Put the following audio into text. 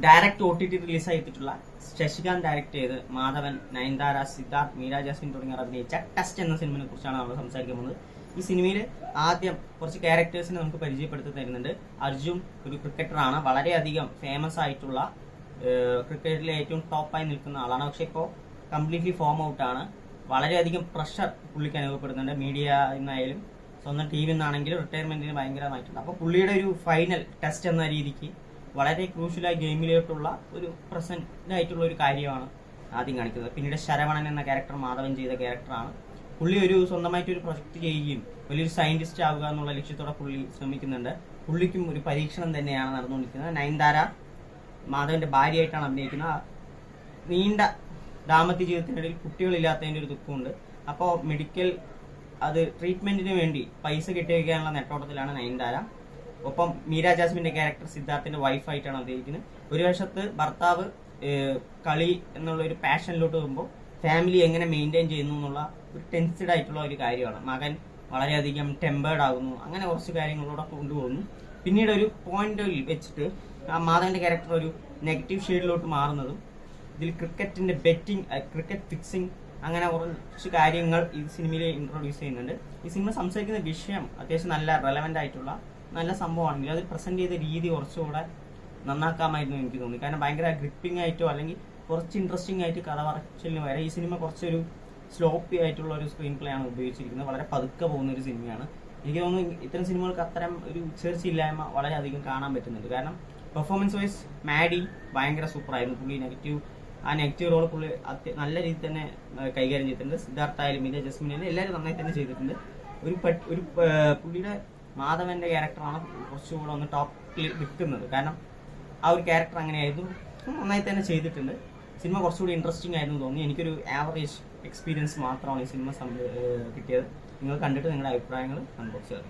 Direct OTT release ചെയ്തിട്ടുള്ള Shashikant direct ചെയ്ത് Madhavan, Nayanthara, Siddharth, Meera Jasmine തുടങ്ങിയവർ അഭിനയിച്ച ടെസ്റ്റ് എന്ന സിനിമയെ കുറിച്ചാണ് നമ്മൾ സംസാരിക്കാൻ പോകുന്നത്. ഈ സിനിമയിൽ ആദ്യം കുറച്ച് ക്യാരക്ടേഴ്സിനെ നമുക്ക് പരിചയപ്പെടുത്തി തരുന്നുണ്ട്. അർജുൻ ഒരു ക്രിക്കറ്ററാണ്, വളരെയധികം ഫേമസ് ആയിട്ടുള്ള ക്രിക്കറ്റിലെ ഏറ്റവും ടോപ്പായി നിൽക്കുന്ന ആളാണ്. പക്ഷെ ഇപ്പോൾ കംപ്ലീറ്റ്ലി ഫോം ഔട്ടാണ്. വളരെയധികം പ്രഷർ പുള്ളിക്ക് അനുഭവപ്പെടുന്നുണ്ട്, മീഡിയ എന്നായാലും സ്വന്തം ടീമിൽ നിന്നാണെങ്കിലും റിട്ടയർമെന്റിന് ഭയങ്കരമായിട്ടുണ്ട്. അപ്പോൾ പുള്ളിയുടെ ഒരു ഫൈനൽ ടെസ്റ്റ് എന്ന രീതിക്ക് വളരെ ക്രൂഷ്യലായി ഗെയിമിലോട്ടുള്ള ഒരു പ്രസന്റ് ആയിട്ടുള്ള ഒരു കാര്യമാണ് ആദ്യം കാണിക്കുന്നത്. പിന്നീട് ശരവണൻ എന്ന ക്യാരക്ടർ മാധവൻ ചെയ്ത ക്യാരക്ടറാണ്. പുള്ളി ഒരു സ്വന്തമായിട്ട് ഒരു പ്രൊജക്ട് ചെയ്യുകയും വലിയൊരു സയന്റിസ്റ്റ് ആവുക എന്നുള്ള ലക്ഷ്യത്തോടെ പുള്ളി ശ്രമിക്കുന്നുണ്ട്. പുള്ളിക്കും ഒരു പരീക്ഷണം തന്നെയാണ് നടന്നുകൊണ്ടിരിക്കുന്നത്. നയൻതാര മാധവന്റെ ഭാര്യയായിട്ടാണ് അഭിനയിക്കുന്നത്. നീണ്ട ദാമ്പത്യ ജീവിതത്തിനിടയിൽ കുട്ടികളില്ലാത്തതിന്റെ ഒരു ദുഃഖമുണ്ട്. അപ്പോൾ മെഡിക്കൽ അത് ട്രീറ്റ്മെന്റിന് വേണ്ടി പൈസ കെട്ടിവെക്കാനുള്ള നെട്ടോട്ടത്തിലാണ് നയൻതാര. ഒപ്പം മീര ജാസ്മിന്റെ ക്യാരക്ടർ സിദ്ധാർത്ഥിന്റെ വൈഫായിട്ടാണ് അദ്ദേഹത്തിന്. ഒരു വശത്ത് ഭർത്താവ് കളി എന്നുള്ള ഒരു പാഷനിലോട്ട് പോകുമ്പോൾ ഫാമിലി എങ്ങനെ മെയിൻറ്റെയിൻ ചെയ്യുന്നു എന്നുള്ള ഒരു ടെൻസ്ഡ് ആയിട്ടുള്ള ഒരു കാര്യമാണ്. മകൻ വളരെയധികം ടെമ്പേർഡ് ആകുന്നു, അങ്ങനെ കുറച്ച് കാര്യങ്ങളിലൂടെ കൊണ്ടുപോകുന്നു. പിന്നീട് ഒരു പോയിന്റിൽ വെച്ചിട്ട് ആ മാധവന്റെ ക്യാരക്ടർ ഒരു നെഗറ്റീവ് ഷെയ്ഡിലോട്ട് മാറുന്നതും ഇതിൽ ക്രിക്കറ്റിന്റെ ബെറ്റിംഗ്, ക്രിക്കറ്റ് ഫിക്സിംഗ്, അങ്ങനെ കുറച്ച് കാര്യങ്ങൾ ഈ സിനിമയിൽ ഇൻട്രൊഡ്യൂസ് ചെയ്യുന്നുണ്ട്. ഈ സിനിമ സംസാരിക്കുന്ന വിഷയം അത്യാവശ്യം നല്ല റെലവെന്റ് ആയിട്ടുള്ള നല്ല സംഭവമാണെങ്കിൽ അത് പ്രസന്റ് ചെയ്ത രീതി കുറച്ചുകൂടെ നന്നാക്കാമായിരുന്നു എനിക്ക് തോന്നി. കാരണം ഭയങ്കര ഗ്രിപ്പിംഗ് ആയിട്ടോ അല്ലെങ്കിൽ കുറച്ച് ഇൻട്രസ്റ്റിംഗ് ആയിട്ട് കഥ പറച്ചിലിന് വരെ ഈ സിനിമ കുറച്ചൊരു സ്ലോപ്പി ആയിട്ടുള്ള ഒരു സ്ക്രീൻ പ്ലേ ആണ് ഉപയോഗിച്ചിരിക്കുന്നത്. വളരെ പതുക്കെ പോകുന്ന ഒരു സിനിമയാണ്. എനിക്ക് തോന്നുന്നു ഇത്തരം സിനിമകൾക്ക് അത്തരം ഒരു ചേർച്ചയില്ലായ്മ വളരെയധികം കാണാൻ പറ്റുന്നുണ്ട്. കാരണം പെർഫോമൻസ് വൈസ് മാഡി ഭയങ്കര സൂപ്പറായിരുന്നു. പുള്ളി നെഗറ്റീവ് റോൾ പുള്ളി നല്ല രീതിയിൽ തന്നെ കൈകാര്യം ചെയ്തിട്ടുണ്ട്. സിദ്ധാർത്ഥായാലും മീര ജസ്മിനായാലും എല്ലാവരും നന്നായി തന്നെ ചെയ്തിട്ടുണ്ട്. ഒരു പുള്ളിയുടെ മാധവന്റെ ക്യാരക്ടറാണ് കുറച്ചുകൂടെ ഒന്ന് ടോപ്പിൽ നിൽക്കുന്നത്. കാരണം ആ ഒരു ക്യാരക്ടർ അങ്ങനെയായിരുന്നു, നന്നായി തന്നെ ചെയ്തിട്ടുണ്ട്. സിനിമ കുറച്ചുകൂടി ഇൻട്രസ്റ്റിംഗ് ആയിരുന്നു തോന്നി. എനിക്കൊരു ആവറേജ് എക്സ്പീരിയൻസ് മാത്രമാണ് ഈ സിനിമ കിട്ടിയത്. നിങ്ങൾ കണ്ടിട്ട് നിങ്ങളുടെ അഭിപ്രായങ്ങൾ കൺപോസ്റ്റ് ചെയ്തു.